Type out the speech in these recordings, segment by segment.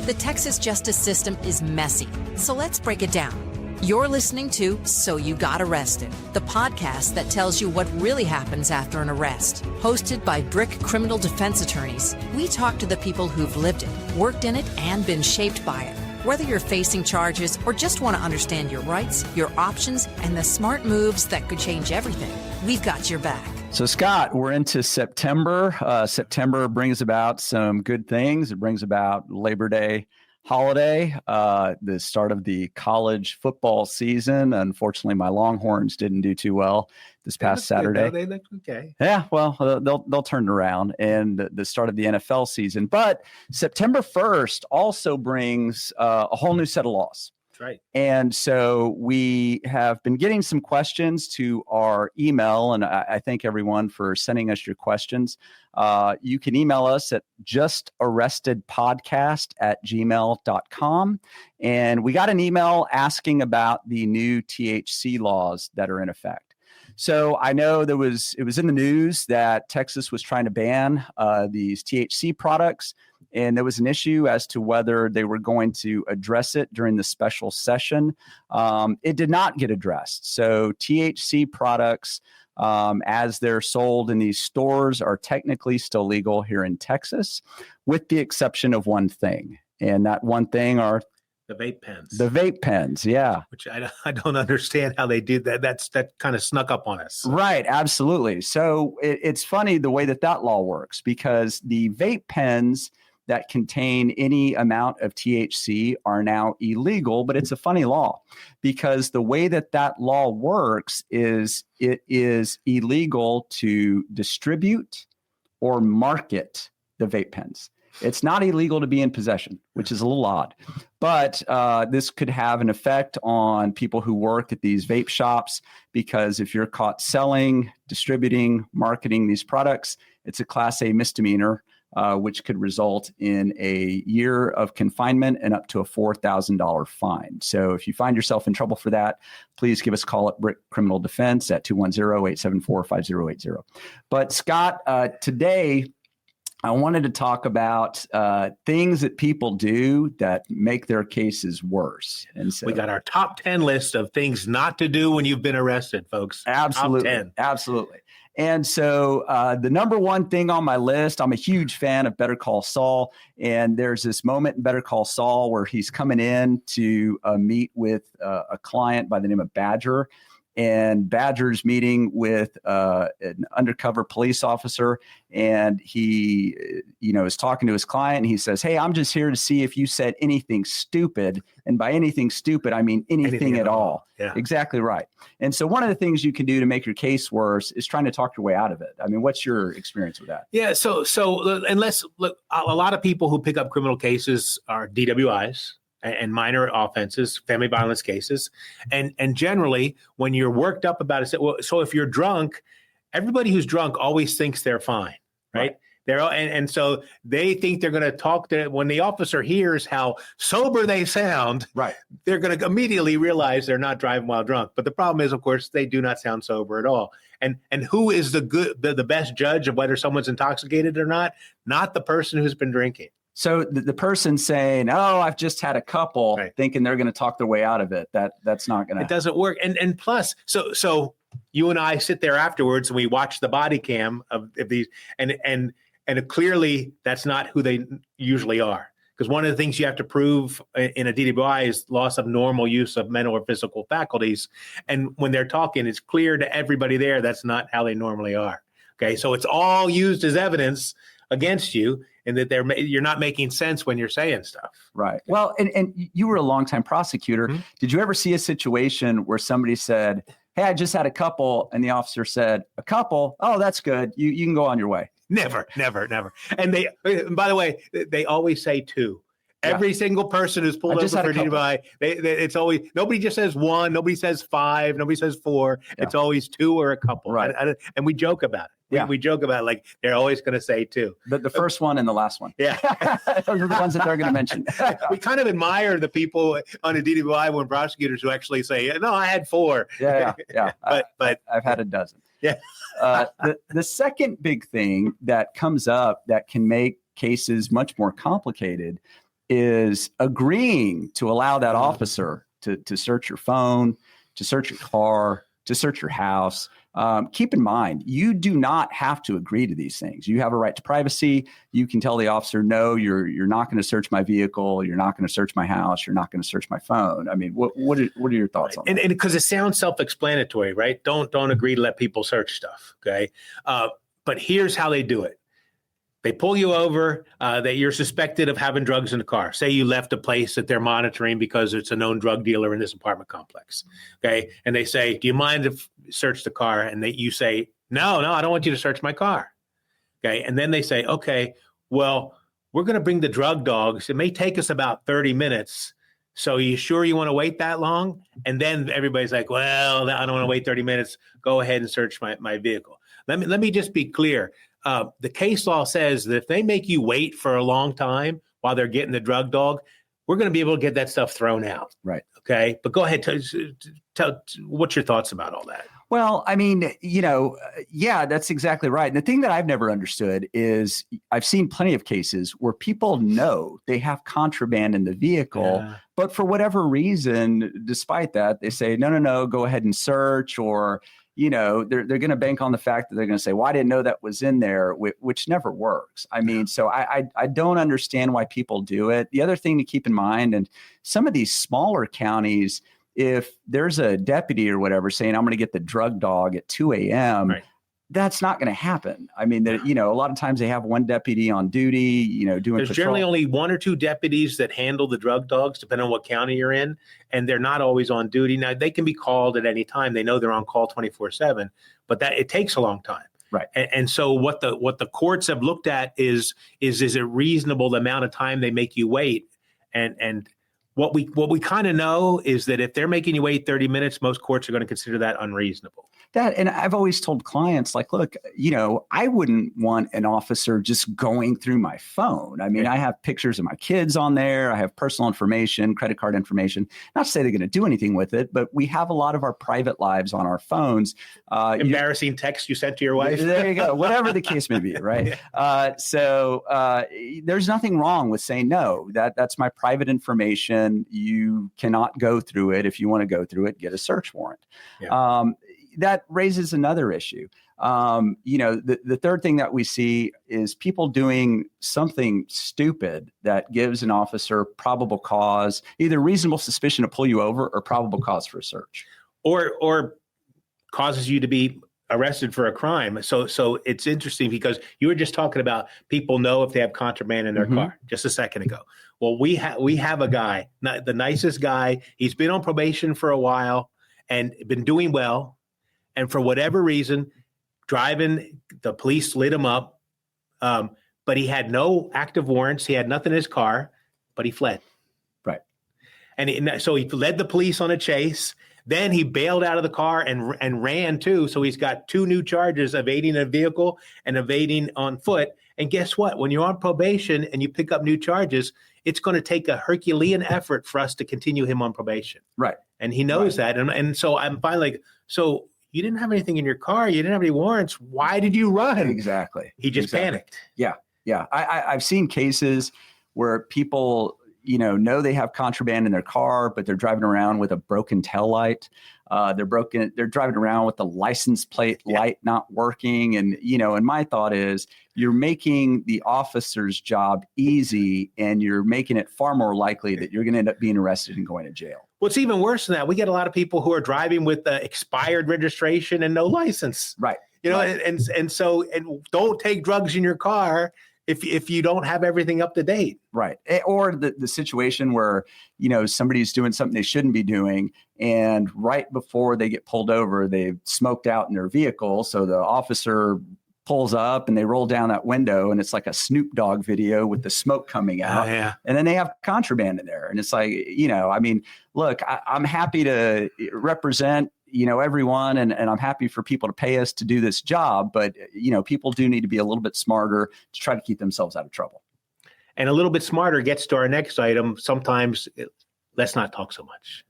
The Texas justice system is messy, so let's break it down. You're listening to So You Got Arrested, the podcast that tells you what really happens after an arrest. Hosted by BRCK Criminal Defense attorneys, we talk to the people who've lived it, worked in it, and been shaped by it. Whether you're facing charges or just want to understand your rights, your options, and the smart moves that could change everything, we've got your back. So, Scott, we're into September. September brings about some good things. It brings about Labor Day holiday, the start of the college football season. Unfortunately, my Longhorns didn't do too well this past Saturday. They look okay. Yeah, well, they'll turn it around, and the start of the NFL season. But September 1st also brings a whole new set of laws. Right. And so we have been getting some questions to our email, and I thank everyone for sending us your questions. You can email us at justarrestedpodcast@gmail.com. And we got an email asking about the new THC laws that are in effect. So I know it was in the news that Texas was trying to ban these THC products. And there was an issue as to whether they were going to address it during the special session. It did not get addressed. So THC products, as they're sold in these stores, are technically still legal here in Texas, with the exception of one thing. And that one thing are the vape pens. The vape pens, yeah. Which I don't understand how they do that. That kind of snuck up on us. Right, absolutely. So it's funny the way that law works, because the vape pens that contain any amount of THC are now illegal, but it's a funny law because the way that law works is it is illegal to distribute or market the vape pens. It's not illegal to be in possession, which is a little odd, but this could have an effect on people who work at these vape shops, because if you're caught selling, distributing, marketing these products, it's a Class A misdemeanor, which could result in a year of confinement and up to a $4,000 fine. So if you find yourself in trouble for that, please give us a call at BRCK Criminal Defense at 210-874-5080. But Scott, today I wanted to talk about things that people do that make their cases worse. And so we got our top 10 list of things not to do when you've been arrested, folks. Absolutely. Top 10. Absolutely. And so the number one thing on my list, I'm a huge fan of Better Call Saul. And there's this moment in Better Call Saul where he's coming in to meet with a client by the name of Badger. And Badger's meeting with an undercover police officer, and he, is talking to his client, and he says, "Hey, I'm just here to see if you said anything stupid." And by anything stupid, I mean anything at all. Yeah. Exactly right. And so one of the things you can do to make your case worse is trying to talk your way out of it. I mean, what's your experience with that? Yeah. So unless look, a lot of people who pick up criminal cases are DWIs. And minor offenses, family violence cases. And generally, when you're worked up about it, so if you're drunk, everybody who's drunk always thinks they're fine, right? And so they think they're going to talk to, when the officer hears how sober they sound, right, they're going to immediately realize they're not driving while drunk. But the problem is, of course, they do not sound sober at all. And who is the best judge of whether someone's intoxicated or not? Not the person who's been drinking. So the person saying, "Oh, I've just had a couple," right, thinking they're going to talk their way out of it, that's not going to. It doesn't work. And plus, so you and I sit there afterwards and we watch the body cam of these, and clearly that's not who they usually are. Because one of the things you have to prove in a DWI is loss of normal use of mental or physical faculties. And when they're talking, it's clear to everybody there that's not how they normally are. Okay, so it's all used as evidence against you, and that you're not making sense when you're saying stuff. Right. Well, and you were a longtime prosecutor. Mm-hmm. Did you ever see a situation where somebody said, "Hey, I just had a couple," and the officer said, "A couple? Oh, that's good. You can go on your way." Never. And by the way, they always say two. Every single person who's pulled over for DWI, it's always, nobody just says one, nobody says five, nobody says four. Yeah. It's always two or a couple. Right. And we joke about it. Yeah. We joke about it, like they're always going to say two. The first one and the last one. Yeah. Those are the ones that they're going to mention. We kind of admire the people on a DWI when prosecutors who actually say, "No, I had four." Yeah. But I've had a dozen. Yeah. The second big thing that comes up that can make cases much more complicated is agreeing to allow that officer to search your phone, to search your car, to search your house. Keep in mind, you do not have to agree to these things. You have a right to privacy. You can tell the officer, no, you're not going to search my vehicle. You're not going to search my house. You're not going to search my phone. I mean, what are your thoughts on that? And because it sounds self-explanatory, right? Don't agree to let people search stuff. Okay. But here's how they do it. They pull you over, that you're suspected of having drugs in the car. Say you left a place that they're monitoring because it's a known drug dealer in this apartment complex. Okay. And they say, do you mind if you search the car? And you say, no, I don't want you to search my car. Okay. And then they say, okay, well, we're going to bring the drug dogs. It may take us about 30 minutes. So are you sure you want to wait that long? And then everybody's like, well, I don't want to wait 30 minutes. Go ahead and search my vehicle. Let me just be clear. The case law says that if they make you wait for a long time while they're getting the drug dog, we're going to be able to get that stuff thrown out. Right. Okay. But go ahead. Tell what's your thoughts about all that? Well, I mean, yeah, that's exactly right. And the thing that I've never understood is I've seen plenty of cases where people know they have contraband in the vehicle, but for whatever reason, despite that, they say, no, go ahead and search, or they're going to bank on the fact that they're going to say, well, I didn't know that was in there, which never works. I mean, so I don't understand why people do it. The other thing to keep in mind, and some of these smaller counties, if there's a deputy or whatever saying, I'm going to get the drug dog at 2 a.m., right, that's not going to happen. I mean, a lot of times they have one deputy on duty, doing There's patrol. Generally only one or two deputies that handle the drug dogs, depending on what county you're in, and they're not always on duty. Now, they can be called at any time. They know they're on call 24/7, but it takes a long time. Right. And so what the courts have looked at is it reasonable the amount of time they make you wait? And what we kind of know is that if they're making you wait 30 minutes, most courts are going to consider that unreasonable. And I've always told clients, like, look, I wouldn't want an officer just going through my phone. I mean, I have pictures of my kids on there. I have personal information, credit card information. Not to say they're going to do anything with it, but we have a lot of our private lives on our phones. Embarrassing text you sent to your wife. There you go. Whatever the case may be, right? So there's nothing wrong with saying, no, that's my private information. You cannot go through it. If you want to go through it, get a search warrant. Yeah. That raises another issue. The third thing that we see is people doing something stupid that gives an officer probable cause, either reasonable suspicion to pull you over or probable cause for a search. Or causes you to be arrested for a crime. So it's interesting because you were just talking about people know if they have contraband in their car just a second ago. Well, we have a guy, not the nicest guy. He's been on probation for a while and been doing well. And for whatever reason, driving, the police lit him up, but he had no active warrants. He had nothing in his car, but he fled. Right. And so he led the police on a chase. Then he bailed out of the car and ran too. So he's got two new charges, evading a vehicle and evading on foot. And guess what? When you're on probation and you pick up new charges, it's going to take a Herculean effort for us to continue him on probation. Right. And he knows that. And so I'm finally like, so you didn't have anything in your car. You didn't have any warrants. Why did you run? Exactly. He just panicked. Yeah. I've seen cases where people, know they have contraband in their car, but they're driving around with a broken taillight. They're driving around with the license plate light not working. And, and my thought is you're making the officer's job easy and you're making it far more likely that you're going to end up being arrested and going to jail. What's even worse than that, we get a lot of people who are driving with expired registration and no license. Right. Right. And so don't take drugs in your car if you don't have everything up to date. Right. Or the situation where, somebody's doing something they shouldn't be doing. And right before they get pulled over, they've smoked out in their vehicle. So the officer pulls up and they roll down that window and it's like a Snoop Dogg video with the smoke coming out. Oh, yeah. And then they have contraband in there. And it's like, look, I'm happy to represent, everyone. And I'm happy for people to pay us to do this job. But, people do need to be a little bit smarter to try to keep themselves out of trouble. And a little bit smarter gets to our next item. Sometimes let's not talk so much.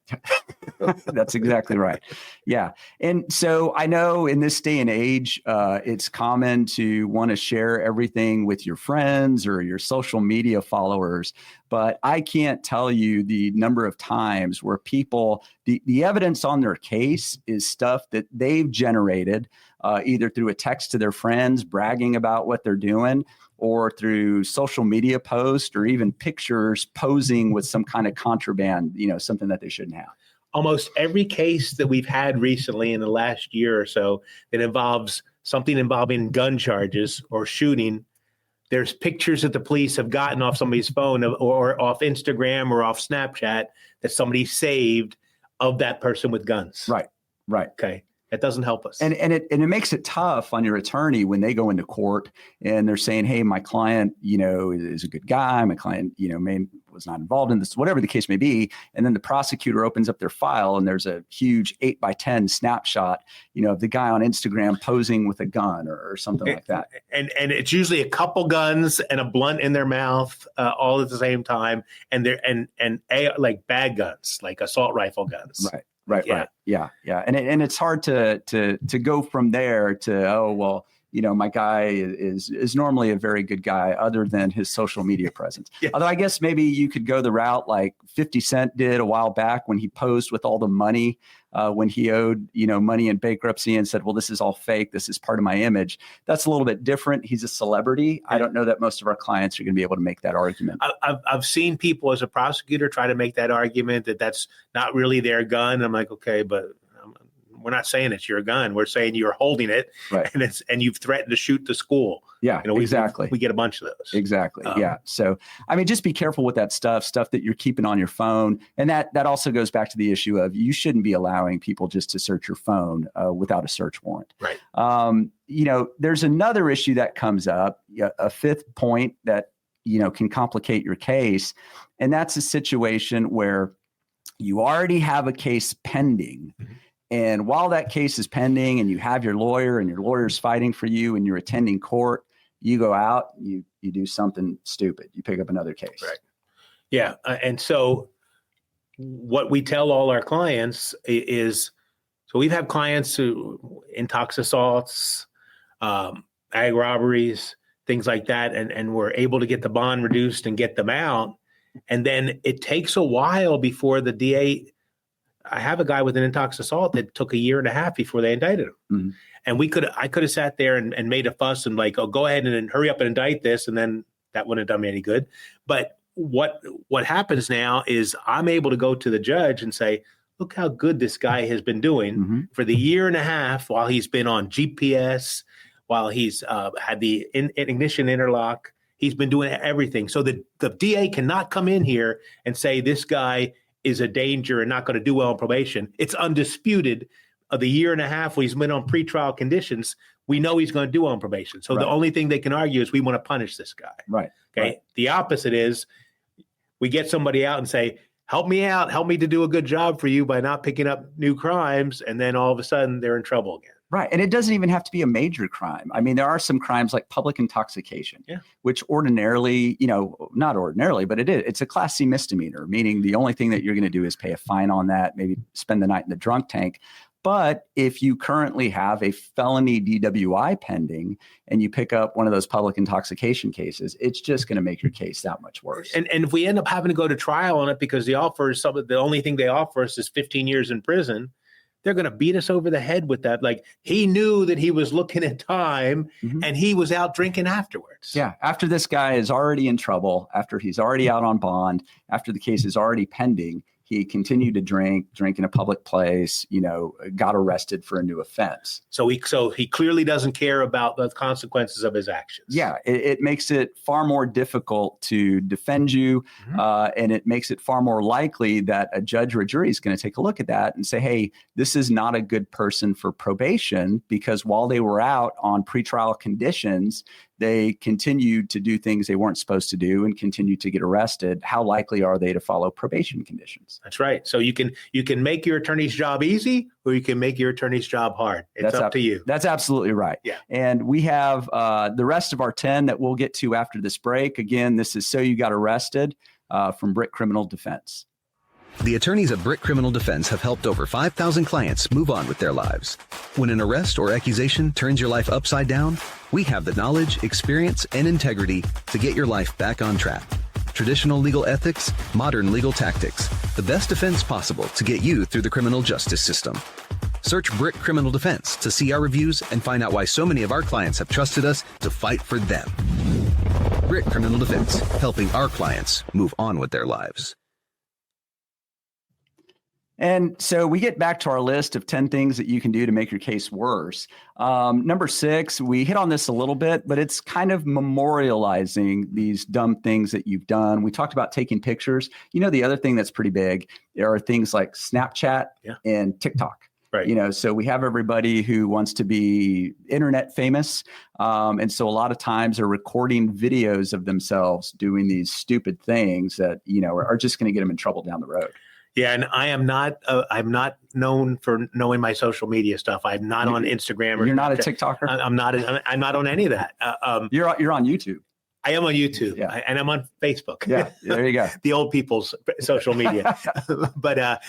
That's exactly right. Yeah. And so I know in this day and age, it's common to want to share everything with your friends or your social media followers. But I can't tell you the number of times where people, the evidence on their case is stuff that they've generated either through a text to their friends bragging about what they're doing, or through social media posts, or even pictures posing with some kind of contraband, something that they shouldn't have. Almost every case that we've had recently in the last year or so that involves something involving gun charges or shooting, there's pictures that the police have gotten off somebody's phone or off Instagram or off Snapchat that somebody saved of that person with guns. Right. Okay. That doesn't help us. And it makes it tough on your attorney when they go into court and they're saying, hey, my client, is a good guy. My client, was not involved in this, whatever the case may be. And then the prosecutor opens up their file and there's a huge 8x10 snapshot, of the guy on Instagram posing with a gun or something like that. And it's usually a couple guns and a blunt in their mouth all at the same time. And they're like bad guns, like assault rifle guns. Right. Yeah. And it's hard to go from there to, my guy is normally a very good guy other than his social media presence. Yeah. Although I guess maybe you could go the route like 50 Cent did a while back when he posed with all the money when he owed, money in bankruptcy and said, well, this is all fake. This is part of my image. That's a little bit different. He's a celebrity. I don't know that most of our clients are going to be able to make that argument. I've seen people as a prosecutor try to make that argument that that's not really their gun. I'm like, okay, but we're not saying it's your gun. We're saying you're holding it, right? And you've threatened to shoot the school. Yeah, exactly. We get a bunch of those. Exactly. Yeah. So, just be careful with that stuff that you're keeping on your phone. And that also goes back to the issue of you shouldn't be allowing people just to search your phone without a search warrant. Right. There's another issue that comes up, a fifth point that, can complicate your case. And that's a situation where you already have a case pending. Mm-hmm. And while that case is pending and you have your lawyer and your lawyer's fighting for you and you're attending court, you go out, you do something stupid. You pick up another case. Right. Yeah. And so what we tell all our clients is, so we've had clients who intox assaults, ag robberies, things like that. And we're able to get the bond reduced and get them out. And then it takes a while before the DA. I have a guy with an intox assault that took 1.5 years before they indicted him. Mm-hmm. And I could have sat there and made a fuss and like, oh, go ahead and hurry up and indict this. And then that wouldn't have done me any good. But what happens now is I'm able to go to the judge and say, look how good this guy has been doing mm-hmm. for the 1.5 years while he's been on GPS, while he's had the ignition interlock. He's been doing everything. So the DA cannot come in here and say this guy is a danger and not going to do well on probation. It's undisputed of the 1.5 years when he's been on pretrial conditions. We know he's going to do well on probation. So right. The only thing they can argue is we want to punish this guy. Right. Okay. Right. The opposite is we get somebody out and say, help me out, help me to do a good job for you by not picking up new crimes. And then all of a sudden they're in trouble again. Right. And it doesn't even have to be a major crime. There are some crimes like public intoxication, which ordinarily, not ordinarily, but it's a Class C misdemeanor, meaning the only thing that you're going to do is pay a fine on that, maybe spend the night in the drunk tank. But if you currently have a felony DWI pending and you pick up one of those public intoxication cases, it's just going to make your case that much worse. And if we end up having to go to trial on it because the only thing they offer us is 15 years in prison, they're going to beat us over the head with that. Like he knew that he was looking at time mm-hmm. and he was out drinking afterwards. Yeah. After this guy is already in trouble, after he's already out on bond, after the case is already pending, he continued to drink in a public place, got arrested for a new offense. So he clearly doesn't care about the consequences of his actions. Yeah, it makes it far more difficult to defend you, mm-hmm. And it makes it far more likely that a judge or a jury is going to take a look at that and say, hey, this is not a good person for probation because while they were out on pretrial conditions, they continued to do things they weren't supposed to do and continued to get arrested. How likely are they to follow probation conditions? That's right. So you can make your attorney's job easy or you can make your attorney's job hard. It's up to you. That's absolutely right. Yeah. And we have the rest of our 10 that we'll get to after this break. Again, this is So You Got Arrested from BRCK Criminal Defense. The attorneys at BRCK Criminal Defense have helped over 5,000 clients move on with their lives. When an arrest or accusation turns your life upside down, we have the knowledge, experience, and integrity to get your life back on track. Traditional legal ethics, modern legal tactics, the best defense possible to get you through the criminal justice system. Search BRCK Criminal Defense to see our reviews and find out why so many of our clients have trusted us to fight for them. BRCK Criminal Defense, helping our clients move on with their lives. And so we get back to our list of 10 things that you can do to make your case worse. Number 6, we hit on this a little bit, but it's kind of memorializing these dumb things that you've done. We talked about taking pictures. You know, the other thing that's pretty big, there are things like Snapchat and TikTok. Right. You know, so we have everybody who wants to be internet famous. And so a lot of times they're recording videos of themselves doing these stupid things that, you know, are just going to get them in trouble down the road. Yeah, and I'm not known for knowing my social media stuff. I'm not on Instagram. You're not a TikToker? I'm not on any of that. You're on YouTube. I am on YouTube, and I'm on Facebook. Yeah, there you go. The old people's social media. But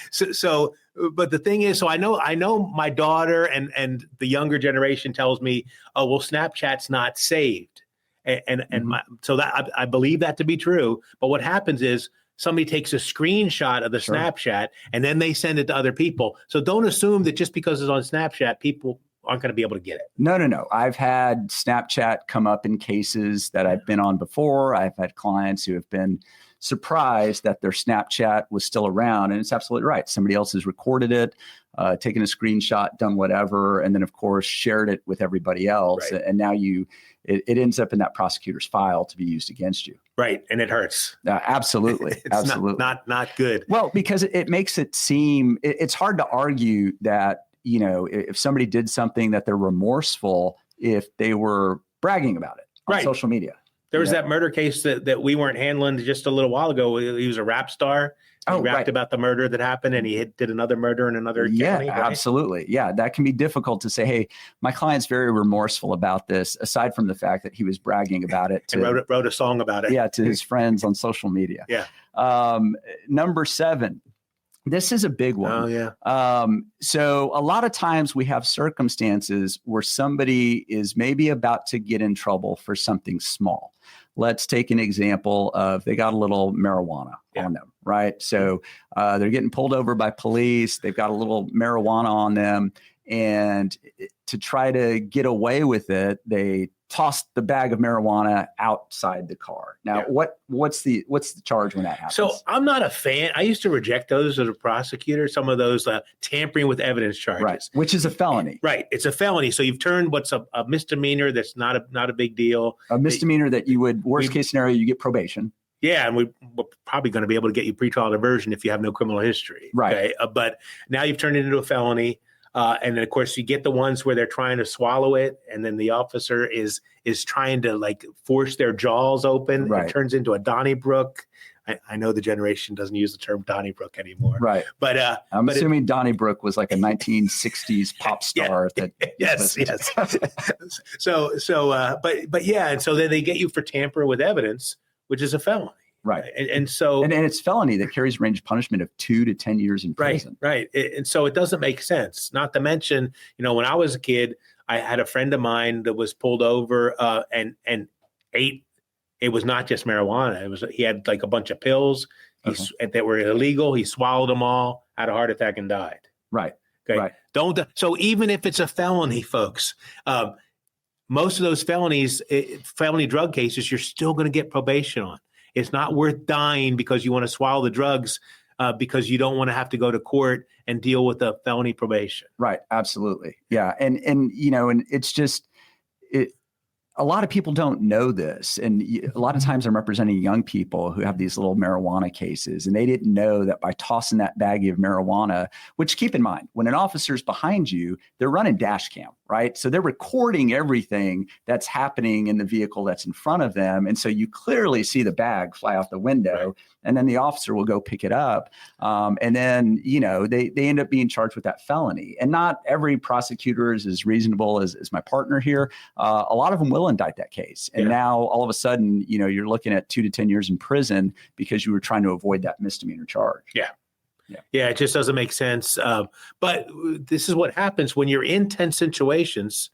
but the thing is, so I know my daughter and the younger generation tells me, oh, well, Snapchat's not saved, and so that I believe that to be true. But what happens is somebody takes a screenshot of the Snapchat and then they send it to other people. So don't assume that just because it's on Snapchat, people aren't going to be able to get it. No. I've had Snapchat come up in cases that I've been on before. I've had clients who have been surprised that their Snapchat was still around. And it's absolutely right. Somebody else has recorded it, taken a screenshot, done whatever, and then, of course, shared it with everybody else. Right. And now it ends up in that prosecutor's file to be used against you. Right. And it hurts. Absolutely. It's absolutely. Not good. Well, because it makes it seem, it's hard to argue that, you know, if somebody did something that they're remorseful if they were bragging about it on social media. There was that murder case that we weren't handling just a little while ago. He was a rap star. He rapped about the murder that happened, and he did another murder in another county. Yeah, right? absolutely. Yeah, that can be difficult to say, hey, my client's very remorseful about this, aside from the fact that he was bragging about it. And wrote a song about it. Yeah, to his friends on social media. Yeah. Number 7. This is a big one. Oh, yeah. So a lot of times we have circumstances where somebody is maybe about to get in trouble for something small. Let's take an example of they got a little marijuana on them, right? So they're getting pulled over by police. They've got a little marijuana on them. And to try to get away with it, they tossed the bag of marijuana outside the car. Now, what's the charge when that happens? So I'm not a fan. I used to reject those as a prosecutor, some of those tampering with evidence charges. Right, which is a felony. Right, it's a felony. So you've turned what's a misdemeanor that's not a big deal. A misdemeanor that you would, worst case scenario, you get probation. Yeah, and we're probably going to be able to get you pretrial diversion if you have no criminal history. Right. Okay? But now you've turned it into a felony. And then, of course, you get the ones where they're trying to swallow it, and then the officer is trying to like force their jaws open. Right. It turns into a Donnybrook. I know the generation doesn't use the term Donnybrook anymore. Right. But I'm assuming Donnybrook was like a 1960s pop star. Yes. But yeah, and so then they get you for tamper with evidence, which is a felony. Right. And so and it's felony that carries range punishment of 2 to 10 years in prison. Right. And so it doesn't make sense. Not to mention, when I was a kid, I had a friend of mine that was pulled over and ate. It was not just marijuana. He had like a bunch of pills that were illegal. He swallowed them all, had a heart attack, and died. Right. Okay. Right. So even if it's a felony, folks, most of those felony drug cases, you're still going to get probation on. It's not worth dying because you want to swallow the drugs because you don't want to have to go to court and deal with a felony probation. Right. Absolutely. Yeah. And it's just a lot of people don't know this. And a lot of times I'm representing young people who have these little marijuana cases, and they didn't know that by tossing that baggie of marijuana, which keep in mind, when an officer's behind you, they're running dash cam, right? So they're recording everything that's happening in the vehicle that's in front of them. And so you clearly see the bag fly out the window. Right. And then the officer will go pick it up. And then, they end up being charged with that felony. And not every prosecutor is as reasonable as my partner here. A lot of them will indict that case. And now all of a sudden, you're looking at 2 to 10 years in prison because you were trying to avoid that misdemeanor charge. Yeah. Yeah, it just doesn't make sense. But this is what happens when you're in tense situations.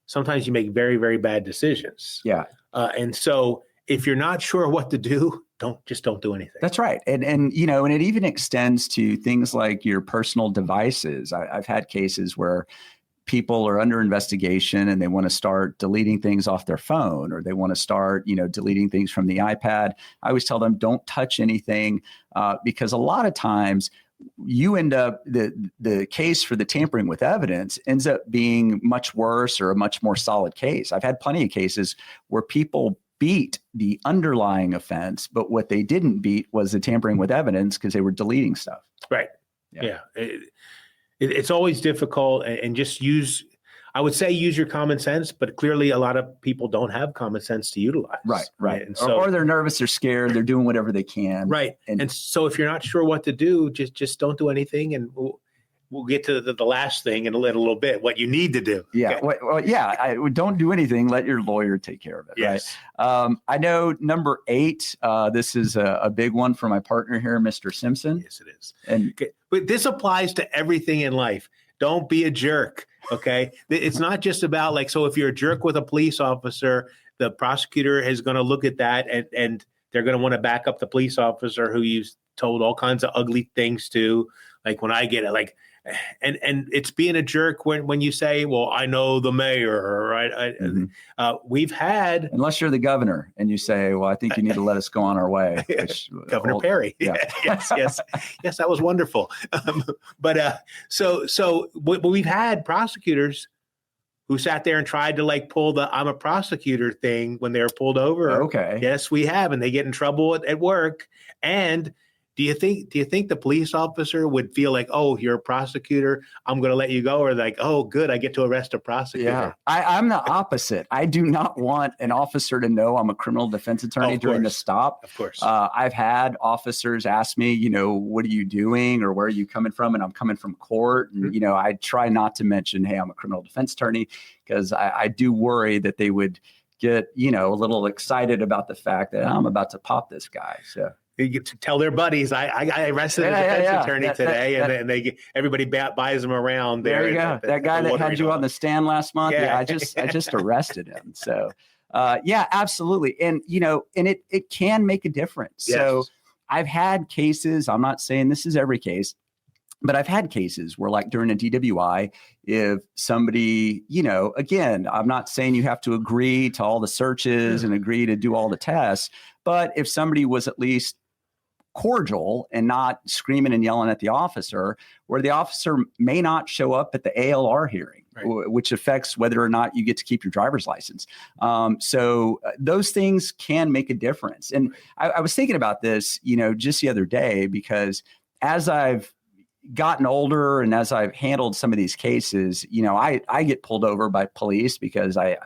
Sometimes you make very, very bad decisions. Yeah. And so if you're not sure what to do, don't do anything. That's right. And it even extends to things like your personal devices. I've had cases where people are under investigation and they want to start deleting things off their phone, or they want to start, deleting things from the iPad. I always tell them, don't touch anything, because a lot of times you end up, the case for the tampering with evidence ends up being much worse or a much more solid case. I've had plenty of cases where people beat the underlying offense, but what they didn't beat was the tampering with evidence because they were deleting stuff. Right. Yeah. It's always difficult, and just use your common sense, but clearly a lot of people don't have common sense to utilize. Right. And so, or they're nervous, they're scared, they're doing whatever they can. Right. And so if you're not sure what to do, just don't do anything. And we'll get to the last thing in a little bit, what you need to do. Yeah. Okay. Well, don't do anything. Let your lawyer take care of it. Yes. Right. I know number 8, this is a big one for my partner here, Mr. Simpson. Yes, it is. And but this applies to everything in life. Don't be a jerk. Okay. It's not just about so if you're a jerk with a police officer, the prosecutor is going to look at that and they're going to want to back up the police officer who you've told all kinds of ugly things to. Like when I get it, and it's being a jerk when you say, well, I know the mayor, right? We've had, unless you're the governor and you say, well, I think you need to let us go on our way. Governor Perry. Yeah. Yes, that was wonderful. So we've had prosecutors who sat there and tried to pull the I'm a prosecutor thing when they were pulled over. Okay. Yes, we have, and they get in trouble at work. And do you think the police officer would feel like, oh, you're a prosecutor, I'm going to let you go, or like, oh, good, I get to arrest a prosecutor? Yeah, I'm the opposite. I do not want an officer to know I'm a criminal defense attorney during the stop. Of course. I've had officers ask me, what are you doing, or where are you coming from? And I'm coming from court. And, I try not to mention, hey, I'm a criminal defense attorney, because I do worry that they would get, a little excited about the fact that I'm about to pop this guy. So. You get to tell their buddies, I arrested a defense attorney today, and everybody buys them around. There you go. That guy that had you on the stand last month. Yeah, I just arrested him. So, absolutely. And, and it can make a difference. Yes. So I've had cases, I'm not saying this is every case, but I've had cases where during a DWI, if somebody, again, I'm not saying you have to agree to all the searches and agree to do all the tests, but if somebody was at least cordial and not screaming and yelling at the officer, where the officer may not show up at the ALR hearing, right, which affects whether or not you get to keep your driver's license. So those things can make a difference. And I was thinking about this, just the other day, because as I've gotten older and as I've handled some of these cases, I get pulled over by police because I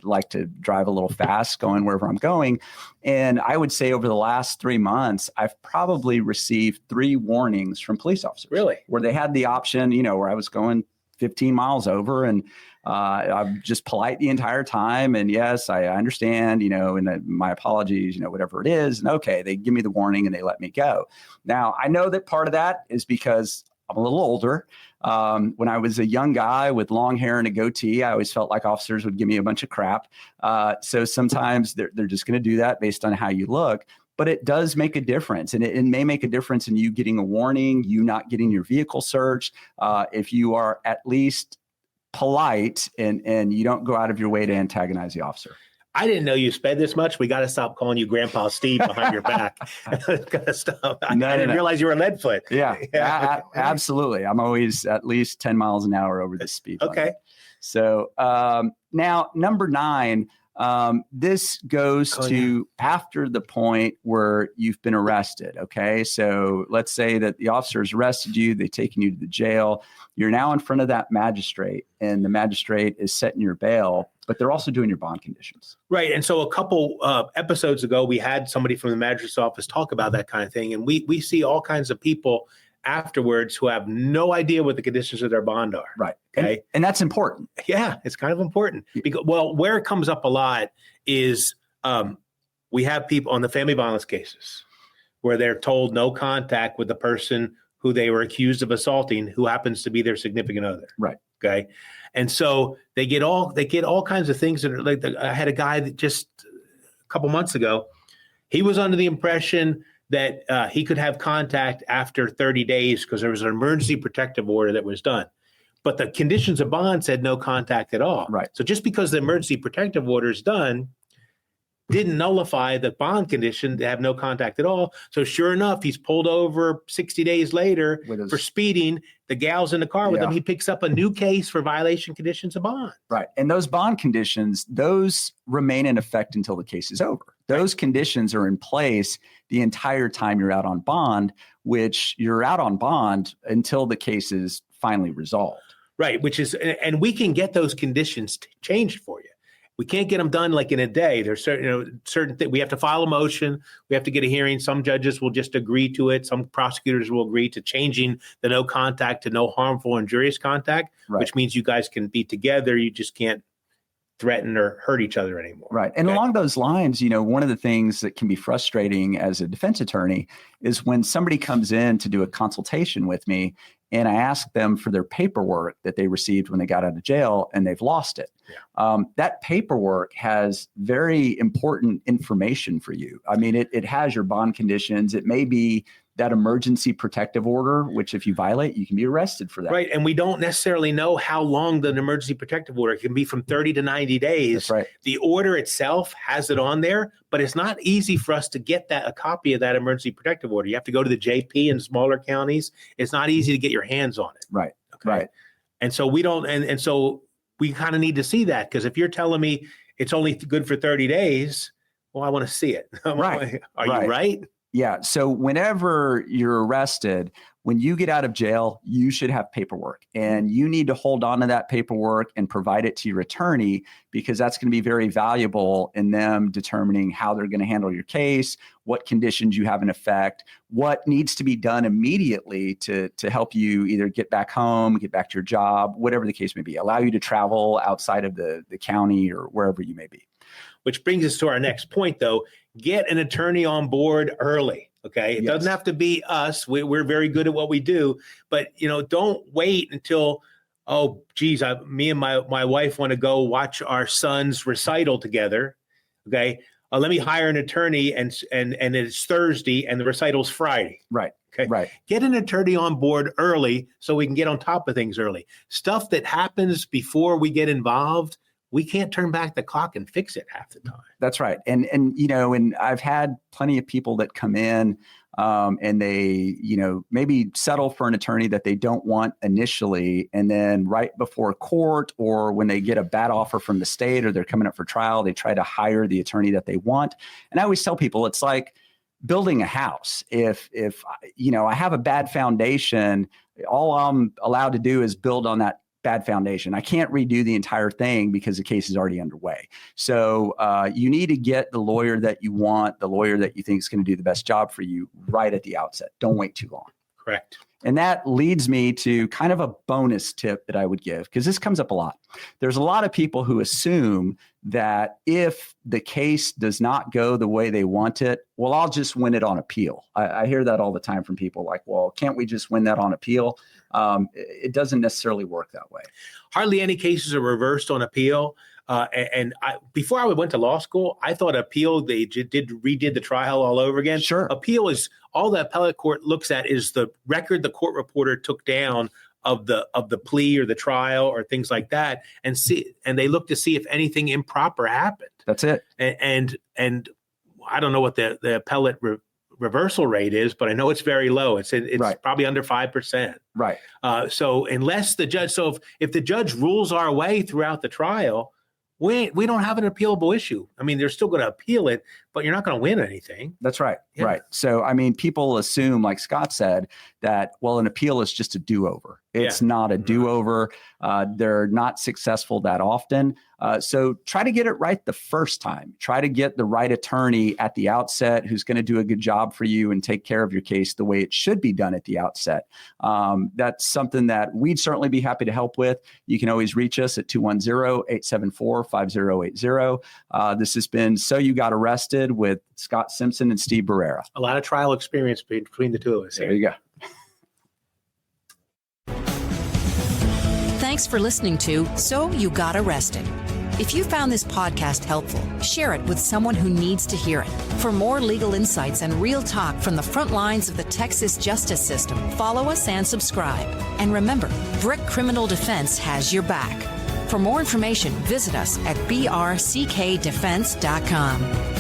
like to drive a little fast going wherever I'm going. And I would say over the last 3 months, I've probably received 3 warnings from police officers. Really? Where they had the option, where I was going 15 miles over, and I'm just polite the entire time. And yes, I understand, and my apologies, whatever it is. And okay, they give me the warning and they let me go. Now, I know that part of that is because I'm a little older. When I was a young guy with long hair and a goatee, I always felt like officers would give me a bunch of crap. So sometimes they're just going to do that based on how you look. But it does make a difference. And it may make a difference in you getting a warning, you not getting your vehicle searched. If you are at least polite and you don't go out of your way to antagonize the officer. I didn't know you sped this much. We got to stop calling you Grandpa Steve behind your back. Got to stop. I didn't realize you were a lead foot. Yeah. Absolutely. I'm always at least 10 miles an hour over the speed limit. Okay. So now number 9, this goes to after the point where you've been arrested. Okay. So let's say that the officers arrested you, they've taken you to the jail. You're now in front of that magistrate, and the magistrate is setting your bail, but they're also doing your bond conditions. Right. And so a couple episodes ago, we had somebody from the magistrate's office talk about that kind of thing. And we see all kinds of people afterwards who have no idea what the conditions of their bond are. Right. Okay. And that's important. Yeah, it's kind of important. Because, where it comes up a lot is we have people on the family violence cases where they're told no contact with the person who they were accused of assaulting, who happens to be their significant other. Right. Okay. And so they get all kinds of things that are like, I had a guy that just a couple months ago, he was under the impression that he could have contact after 30 days because there was an emergency protective order that was done. But the conditions of bond said no contact at all. Right. So just because the emergency protective order is done didn't nullify the bond condition to have no contact at all. So sure enough, he's pulled over 60 days later for speeding. The gal's in the car with him. He picks up a new case for violation conditions of bond. Right. And those bond conditions, those remain in effect until the case is over. Those conditions are in place the entire time you're out on bond, which you're out on bond until the case is finally resolved. Right. Which is, and we can get those conditions changed for you. We can't get them done like in a day. There's certain things. We have to file a motion. We have to get a hearing. Some judges will just agree to it. Some prosecutors will agree to changing the no contact to no harmful injurious contact, which means you guys can be together. You just can't threaten or hurt each other anymore. Right. And along those lines, one of the things that can be frustrating as a defense attorney is when somebody comes in to do a consultation with me and I ask them for their paperwork that they received when they got out of jail and they've lost it. Yeah. That paperwork has very important information for you. I mean, it has your bond conditions. It may be that emergency protective order, which if you violate, you can be arrested for that. Right. And we don't necessarily know how long the emergency protective order can be, from 30 to 90 days. That's right. The order itself has it on there, but it's not easy for us to get a copy of that emergency protective order. You have to go to the JP in smaller counties. It's not easy to get your hands on it. Right. Okay? Right. And so we don't, and so we kind of need to see that, because if you're telling me it's only good for 30 days, well, I want to see it. Right. Are you right? Yeah. So whenever you're arrested, when you get out of jail, you should have paperwork, and you need to hold on to that paperwork and provide it to your attorney, because that's going to be very valuable in them determining how they're going to handle your case, what conditions you have in effect, what needs to be done immediately to help you either get back home, get back to your job, whatever the case may be, allow you to travel outside of the county or wherever you may be. Which brings us to our next point, though. Get an attorney on board early. Okay. It doesn't have to be us. We're very good at what we do, but don't wait until, oh, geez, me and my wife want to go watch our son's recital together. Okay. Let me hire an attorney and it's Thursday and the recital's Friday. Right. Okay. Right. Get an attorney on board early so we can get on top of things early. Stuff that happens before we get involved, we can't turn back the clock and fix it half the time. That's right. And I've had plenty of people that come in and they, maybe settle for an attorney that they don't want initially. And then right before court, or when they get a bad offer from the state or they're coming up for trial, they try to hire the attorney that they want. And I always tell people, it's like building a house. If I have a bad foundation, all I'm allowed to do is build on that bad foundation. I can't redo the entire thing because the case is already underway. So you need to get the lawyer that you want, the lawyer that you think is going to do the best job for you right at the outset. Don't wait too long. Correct. And that leads me to kind of a bonus tip that I would give, because this comes up a lot. There's a lot of people who assume that if the case does not go the way they want it, well, I'll just win it on appeal. I hear that all the time from people, like, well, can't we just win that on appeal? It doesn't necessarily work that way. Hardly any cases are reversed on appeal. Before I went to law school, I thought appeal, they redid the trial all over again. Sure. Appeal is all the appellate court looks at is the record the court reporter took down of the plea or the trial or things like that, and they look to see if anything improper happened. That's it. And I don't know what the appellate reversal rate is, but I know it's very low. It's right. Probably under 5%. Right. So unless the judge, if the judge rules our way throughout the trial, we don't have an appealable issue. I mean, they're still going to appeal it, but you're not going to win anything. That's right. Yeah. Right. So, I mean, people assume, like Scott said, that, well, an appeal is just a do-over. It's not a do-over. They're not successful that often. So try to get it right the first time. Try to get the right attorney at the outset who's going to do a good job for you and take care of your case the way it should be done at the outset. That's something that we'd certainly be happy to help with. You can always reach us at 210-874-5080. This has been So You Got Arrested with Scott Simpson and Steve Barrera. A lot of trial experience between the two of us here. There you go. Thanks for listening to So You Got Arrested. If you found this podcast helpful, share it with someone who needs to hear it. For more legal insights and real talk from the front lines of the Texas justice system, follow us and subscribe. And remember, BRCK Criminal Defense has your back. For more information, visit us at brckdefense.com.